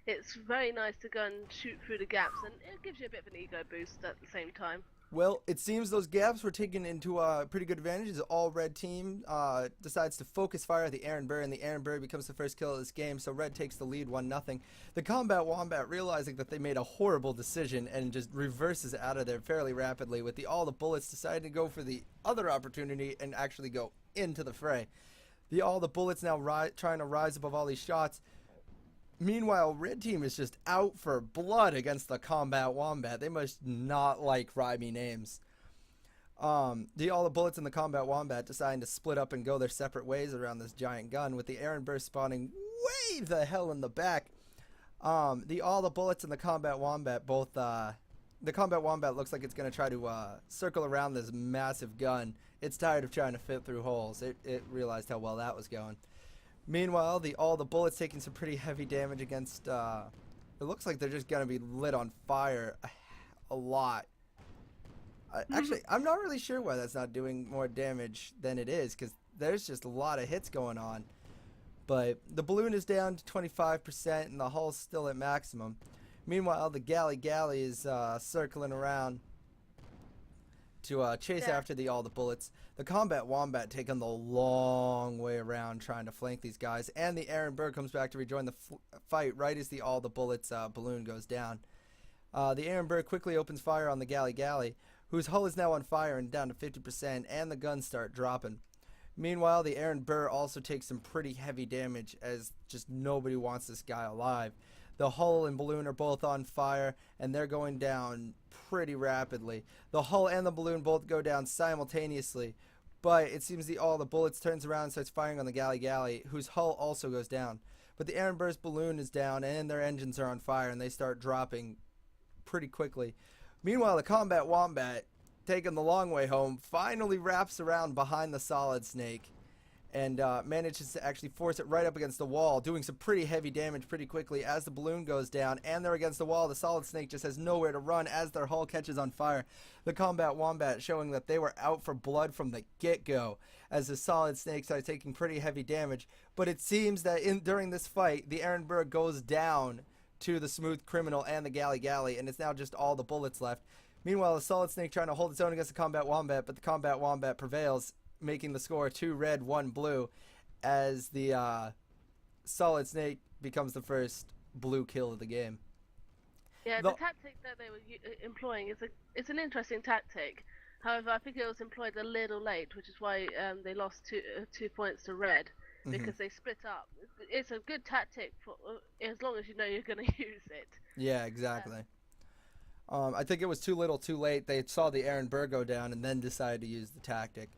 it's very nice to go and shoot through the gaps, and it gives you a bit of an ego boost at the same time. Well, it seems those gaps were taken into pretty good advantage as the all-red team decides to focus fire at the Aaron Burr, and the Aaron Burr becomes the first kill of this game, so red takes the lead 1-0. The Combat Wombat, realizing that they made a horrible decision and just reverses out of there fairly rapidly, with all the bullets deciding to go for the other opportunity and actually go into the fray. All the bullets now trying to rise above all these shots. Meanwhile, red team is just out for blood against the Combat Wombat. They must not like rhymey names. All the bullets in the Combat Wombat deciding to split up and go their separate ways around this giant gun, with the Aaron Burr spawning way the hell in the back. All the bullets in the Combat Wombat both the Combat Wombat looks like it's going to try to circle around this massive gun. It's tired of trying to fit through holes. It realized how well that was going. Meanwhile, all the bullets taking some pretty heavy damage against, it looks like they're just going to be lit on fire a lot. Actually, I'm not really sure why that's not doing more damage than it is, because there's just a lot of hits going on. But the balloon is down to 25% and the hull's still at maximum. Meanwhile, the Galley is circling around to chase after all the bullets. The Combat Wombat taking the long way around trying to flank these guys, and the Aaron Burr comes back to rejoin the fight right as all the bullets balloon goes down. The Aaron Burr quickly opens fire on the Galley, whose hull is now on fire and down to 50%, and the guns start dropping. Meanwhile, the Aaron Burr also takes some pretty heavy damage as just nobody wants this guy alive. The hull and balloon are both on fire, and they're going down pretty rapidly. The hull and the balloon both go down simultaneously, but it seems all the bullets turns around and starts firing on the galley, whose hull also goes down. But the Aaron Burr's balloon is down and their engines are on fire and they start dropping pretty quickly. Meanwhile, the Combat Wombat, taking the long way home, finally wraps around behind the Solid Snake and manages to actually force it right up against the wall, doing some pretty heavy damage pretty quickly as the balloon goes down and they're against the wall. The Solid Snake just has nowhere to run as their hull catches on fire. The Combat Wombat showing that they were out for blood from the get-go as the Solid Snakes are taking pretty heavy damage. But it seems that during this fight, the Aaron Burr goes down to the Smooth Criminal and the Galley, and it's now just all the bullets left. Meanwhile, the Solid Snake trying to hold its own against the Combat Wombat, but the Combat Wombat prevails, making the score 2 red, 1 blue, as the Solid Snake becomes the first blue kill of the game. Yeah, the tactic that they were employing it's an interesting tactic. However, I think it was employed a little late, which is why they lost 2 points to red, because they split up. It's a good tactic for as long as you know you're going to use it. Yeah, exactly. I think it was too little too late. They saw the Aaron Burr go down and then decided to use the tactic.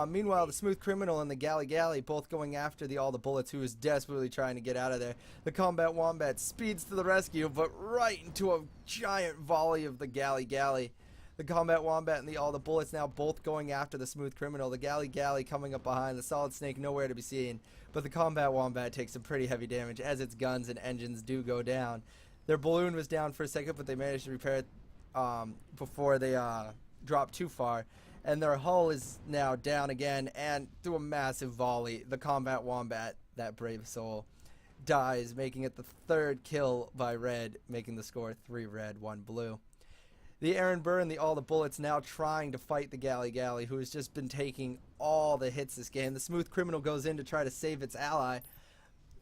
Meanwhile, the Smooth Criminal and the Galley both going after the All the Bullets, who is desperately trying to get out of there. The Combat Wombat speeds to the rescue, but right into a giant volley of the Galley. The Combat Wombat and the All the Bullets now both going after the Smooth Criminal. The Galley coming up behind. The Solid Snake nowhere to be seen. But the Combat Wombat takes some pretty heavy damage as its guns and engines do go down. Their balloon was down for a second, but they managed to repair it before they dropped too far. And their hull is now down again, and through a massive volley, the Combat Wombat, that brave soul, dies, making it the 3rd kill by red, making the score 3 red, 1 blue. The Aaron Burr and the All the Bullets now trying to fight the Galley, who has just been taking all the hits this game. The Smooth Criminal goes in to try to save its ally,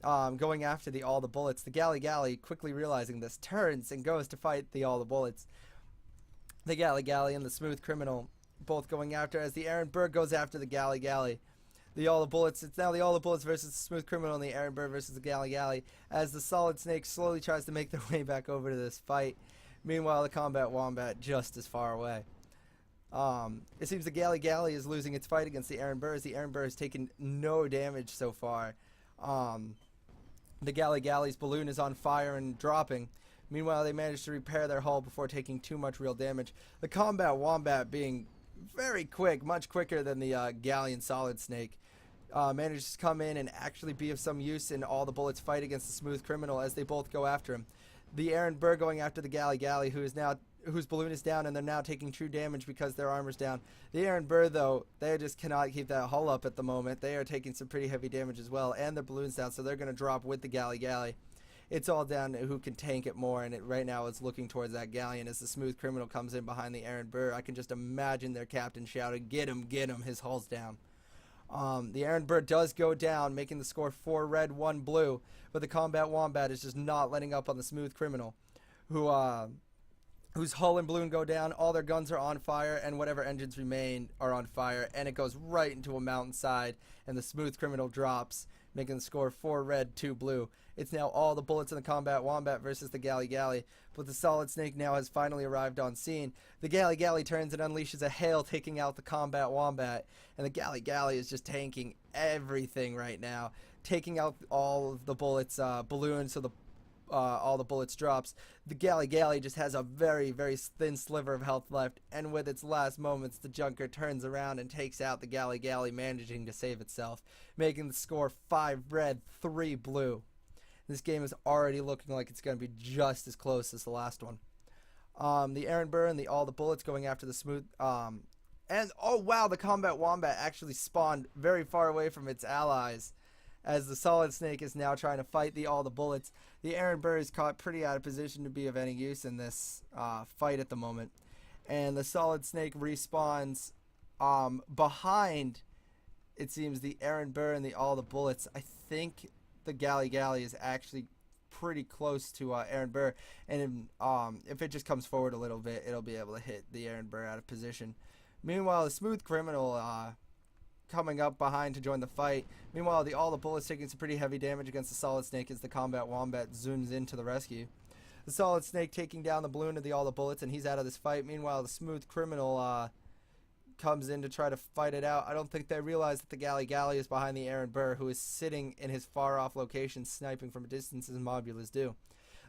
going after the All the Bullets. The Galley, quickly realizing this, turns and goes to fight the All the Bullets. The Galley and the Smooth Criminal both going after as the Aaron Burr goes after the Galley. The All the Bullets, it's now the All the Bullets versus the Smooth Criminal and the Aaron Burr versus the Galley as the Solid Snake slowly tries to make their way back over to this fight. Meanwhile, the Combat Wombat just as far away. It seems the Galley is losing its fight against the Aaron Burr as the Aaron Burr has taken no damage so far. The Galley's balloon is on fire and dropping. Meanwhile, they managed to repair their hull before taking too much real damage. The Combat Wombat, being very quick, much quicker than the Galleon Solid Snake, manages to come in and actually be of some use in All the Bullets' fight against the Smooth Criminal as they both go after him. The Aaron Burr going after the Galley, whose balloon is down, and they're now taking true damage because their armor's down. The Aaron Burr, though, they just cannot keep that hull up at the moment. They are taking some pretty heavy damage as well, and their balloon's down, so they're going to drop with the Galley. It's all down to who can tank it more, and right now it's looking towards that Galleon as the Smooth Criminal comes in behind the Aaron Burr. I can just imagine their captain shouting, get him, his hull's down. The Aaron Burr does go down, making the score 4 red, 1 blue, but the Combat Wombat is just not letting up on the Smooth Criminal, whose hull and balloon go down. All their guns are on fire, and whatever engines remain are on fire, and it goes right into a mountainside, and the Smooth Criminal drops, making the score 4 red, 2 blue. It's now All the Bullets in the Combat Wombat versus the Galley, but the Solid Snake now has finally arrived on scene. The Galley turns and unleashes a hail, taking out the Combat Wombat, and the Galley is just tanking everything right now, taking out all of the bullets, balloons, so the All the Bullets drops. The Galley just has a very, very thin sliver of health left, and with its last moments, the Junker turns around and takes out the Galley, managing to save itself, making the score 5 red, 3 blue. This game is already looking like it's going to be just as close as the last one. The Aaron Burr and the All the Bullets going after the Smooth... and, oh wow, the Combat Wombat actually spawned very far away from its allies, as the Solid Snake is now trying to fight the All the Bullets. The Aaron Burr is caught pretty out of position to be of any use in this fight at the moment. And the Solid Snake respawns behind, it seems, the Aaron Burr and the All the Bullets. I think the Galley is actually pretty close to Aaron Burr, and if it just comes forward a little bit, it'll be able to hit the Aaron Burr out of position. Meanwhile, the Smooth Criminal coming up behind to join the fight. Meanwhile, the All the Bullets taking some pretty heavy damage against the Solid Snake as the Combat Wombat zooms into the rescue. The Solid Snake taking down the balloon of all the bullets, and he's out of this fight. Meanwhile, the Smooth Criminal comes in to try to fight it out. I don't think they realize that the Galley Galley is behind the Aaron Burr, who is sitting in his far-off location, sniping from a distance as mobulas do.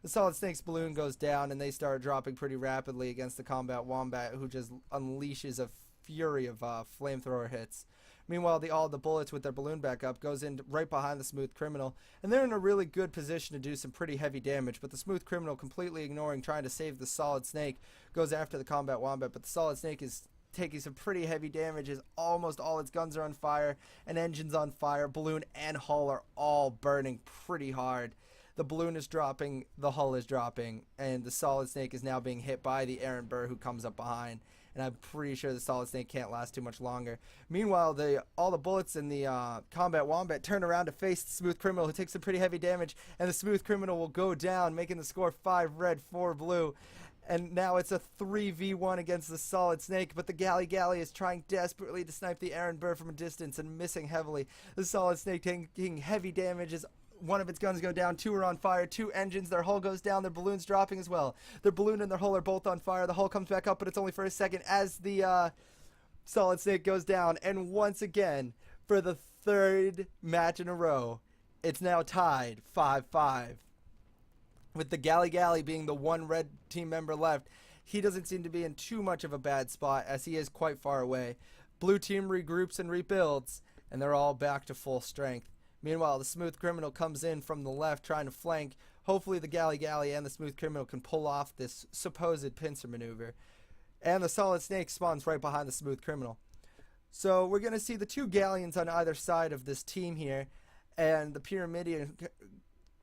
The Solid Snake's balloon goes down, and they start dropping pretty rapidly against the Combat Wombat, who just unleashes a fury of flamethrower hits. Meanwhile, all the bullets with their balloon back up goes in right behind the Smooth Criminal, and they're in a really good position to do some pretty heavy damage, but the Smooth Criminal, completely ignoring trying to save the Solid Snake, goes after the Combat Wombat, but the Solid Snake is taking some pretty heavy damage as almost all its guns are on fire and engines on fire. Balloon and hull are all burning pretty hard. The balloon is dropping, the hull is dropping, and the Solid Snake is now being hit by the Aaron Burr, who comes up behind. And I'm pretty sure the Solid Snake can't last too much longer. Meanwhile, all the bullets in the Combat Wombat turn around to face the Smooth Criminal, who takes some pretty heavy damage, and the Smooth Criminal will go down, making the score 5 red, 4 blue. And now it's a 3v1 against the Solid Snake, but the Galley Galley is trying desperately to snipe the Aaron Burr from a distance and missing heavily. The Solid Snake taking heavy damage as one of its guns go down, 2 are on fire, 2 engines, their hull goes down, their balloon's dropping as well. Their balloon and their hull are both on fire. The hull comes back up, but it's only for a second as the Solid Snake goes down. And once again, for the 3rd match in a row, it's now tied 5-5. With the Galley Galley being the one red team member left, he doesn't seem to be in too much of a bad spot as he is quite far away. Blue team regroups and rebuilds, and they're all back to full strength. Meanwhile, the Smooth Criminal comes in from the left trying to flank. Hopefully the Galley Galley and the Smooth Criminal can pull off this supposed pincer maneuver. And the Solid Snake spawns right behind the Smooth Criminal. So we're going to see the 2 galleons on either side of this team here, and the Pyramidian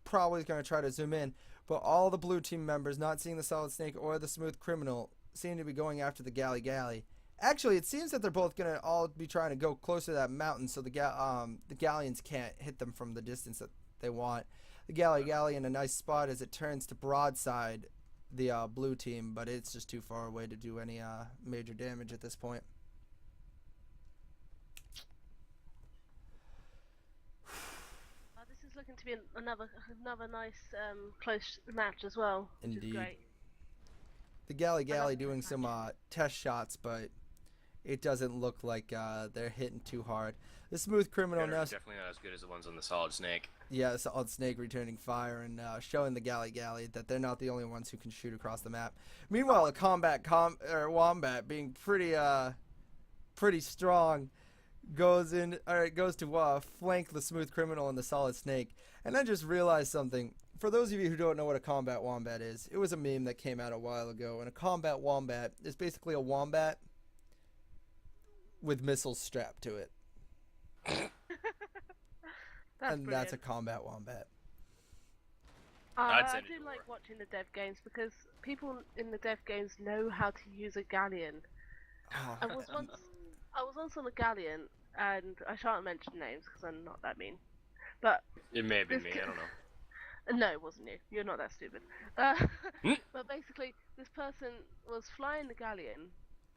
probably is going to try to zoom in. But all the blue team members, not seeing the Solid Snake or the Smooth Criminal, seem to be going after the Galley Galley. Actually, it seems that they're both going to all be trying to go closer to that mountain so the galleons can't hit them from the distance that they want. The Galley Galley in a nice spot as it turns to broadside the blue team, but it's just too far away to do any major damage at this point. This is looking to be another nice close match as well, which Indeed. is great. The Galley Galley doing some test shots, but it doesn't look like they're hitting too hard. The Smooth Criminal now definitely not as good as the ones on the Solid Snake. Yeah, the Solid Snake returning fire and showing the Galley Galley that they're not the only ones who can shoot across the map. Meanwhile, the Combat Wombat, being pretty strong, goes to flank the Smooth Criminal and the Solid Snake. And I just realized something. For those of you who don't know what a Combat Wombat is, it was a meme that came out a while ago, and a Combat Wombat is basically a wombat with missiles strapped to it. That's a Combat Wombat. I'd I send it do to like her. watching the dev games because people in the dev games know how to use a galleon. Oh, I was once on a galleon, and I shan't mention names because I'm not that mean. But It may have been This me, ca- I don't know. no, it wasn't you. You're not that stupid. But basically, this person was flying the galleon.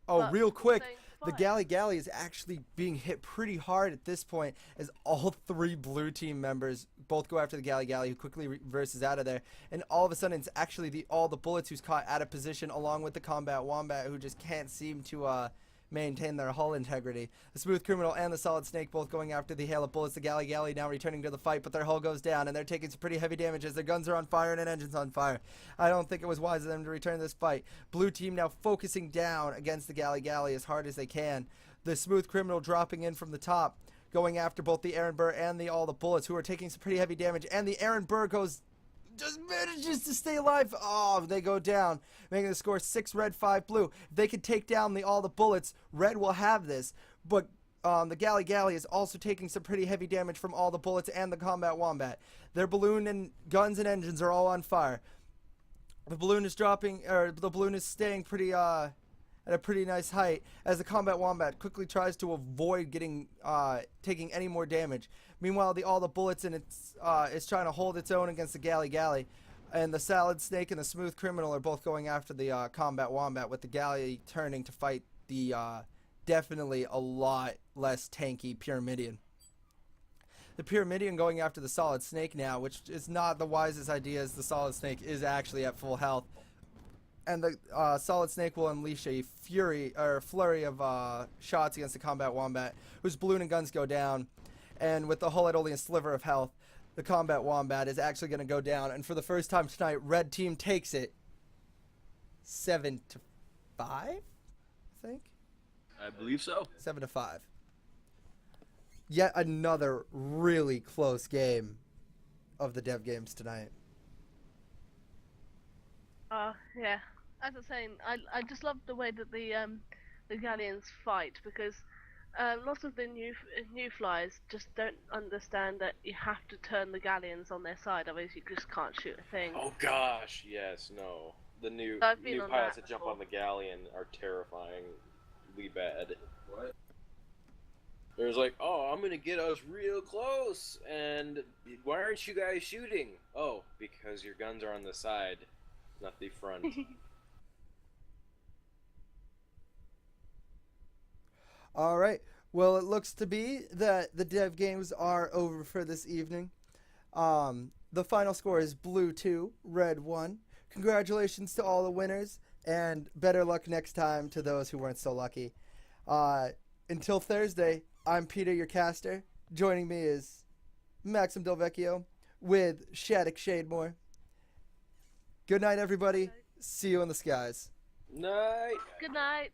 Oh, but real quick, saying the fire. Galley Galley is actually being hit pretty hard at this point as all 3 blue team members both go after the Galley Galley, who quickly reverses out of there. And all of a sudden, it's actually all the bullets who's caught out of position, along with the Combat Wombat, who just can't seem to maintain their hull integrity. The Smooth Criminal and the Solid Snake both going after the hail of bullets. The Galley Galley now returning to the fight, but their hull goes down, and they're taking some pretty heavy damage as their guns are on fire and their engines on fire. I don't think it was wise of them to return this fight. Blue team now focusing down against the Galley Galley as hard as they can. The Smooth Criminal dropping in from the top, going after both the Aaron Burr and all the bullets, who are taking some pretty heavy damage, and the Aaron Burr just manages to stay alive. Oh, they go down, making the score 6 red, 5 blue. If they could take down all the bullets, red will have this. But the Galley Galley is also taking some pretty heavy damage from all the bullets and the Combat Wombat. Their balloon and guns and engines are all on fire. The balloon is the balloon is staying pretty at a pretty nice height as the Combat Wombat quickly tries to avoid taking any more damage. Meanwhile, all the bullets in it's trying to hold its own against the Galley Galley, and the Solid Snake and the Smooth Criminal are both going after the Combat Wombat, with the Galley turning to fight the definitely a lot less tanky Pyramidian. the Pyramidion going after the Solid Snake now, which is not the wisest idea, as the Solid Snake is actually at full health. And the Solid Snake will unleash a flurry of shots against the Combat Wombat, whose balloon and guns go down. And with the hull at only a sliver of health, the Combat Wombat is actually going to go down. And for the first time tonight, Red Team takes it 7-5, I think? I believe so. 7-5. Yet another really close game of the Dev games tonight. Yeah. As I was saying, I just love the way that the Galleons fight, because lots of the new flyers just don't understand that you have to turn the Galleons on their side, otherwise you just can't shoot a thing. Oh gosh, yes, no. The new I've been on pilots that that jump before. on the galleon are terrifyingly bad. What? There's like, oh, I'm gonna get us real close, and why aren't you guys shooting? Oh, because your guns are on the side, not the front. All right. Well, it looks to be that the Dev games are over for this evening. The final score is Blue 2, Red 1. Congratulations to all the winners, and better luck next time to those who weren't so lucky. Until Thursday, I'm Peter, your caster. Joining me is Maxim Delvechio with Shadok Shademore. Good night, everybody. See you in the skies. Night! Good night.